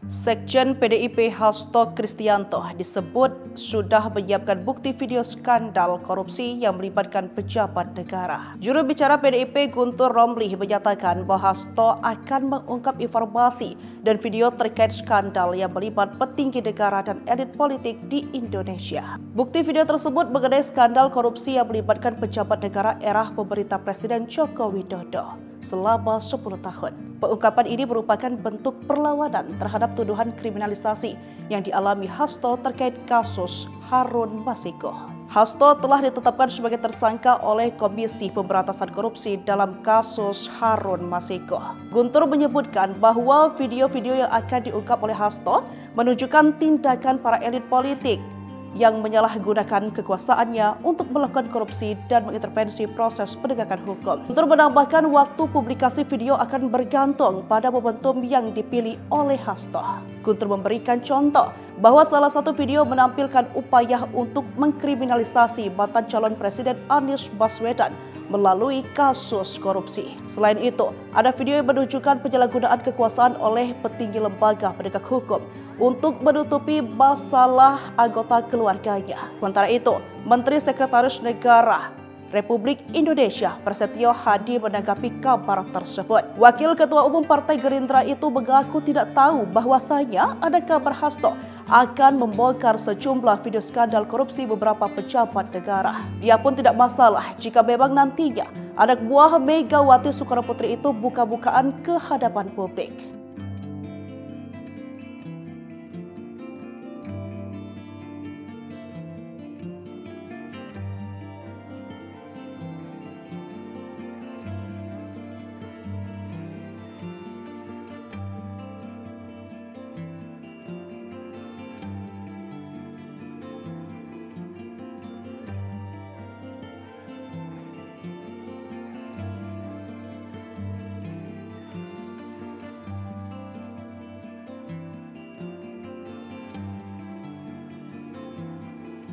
Sekjen PDIP Hasto Kristianto disebut sudah menyiapkan bukti video skandal korupsi yang melibatkan pejabat negara. Juru bicara PDIP Guntur Romli menyatakan bahwa Hasto akan mengungkap informasi dan video terkait skandal yang melibat petinggi negara dan elit politik di Indonesia. Bukti video tersebut mengenai skandal korupsi yang melibatkan pejabat negara era pemerintah Presiden Joko Widodo selama 10 tahun. Pengungkapan ini merupakan bentuk perlawanan terhadap tuduhan kriminalisasi yang dialami Hasto terkait kasus Harun Masiku. Hasto telah ditetapkan sebagai tersangka oleh Komisi Pemberantasan Korupsi dalam kasus Harun Masiku. Guntur menyebutkan bahwa video-video yang akan diungkap oleh Hasto menunjukkan tindakan para elit politik yang menyalahgunakan kekuasaannya untuk melakukan korupsi dan mengintervensi proses penegakan hukum. Guntur menambahkan waktu publikasi video akan bergantung pada momentum yang dipilih oleh Hasto. Guntur memberikan contoh bahwa salah satu video menampilkan upaya untuk mengkriminalisasi mantan calon Presiden Anies Baswedan melalui kasus korupsi. Selain itu, ada video yang menunjukkan penyalahgunaan kekuasaan oleh petinggi lembaga penegak hukum untuk menutupi masalah anggota keluarganya. Sementara itu, Menteri Sekretaris Negara Republik Indonesia Prasetyo Hadi menanggapi kabar tersebut. Wakil Ketua Umum Partai Gerindra itu mengaku tidak tahu bahwasanya ada kabar Hasto akan membongkar sejumlah video skandal korupsi beberapa pejabat negara. Dia pun tidak masalah jika memang nantinya anak buah Megawati Soekarno Putri itu buka-bukaan ke hadapan publik.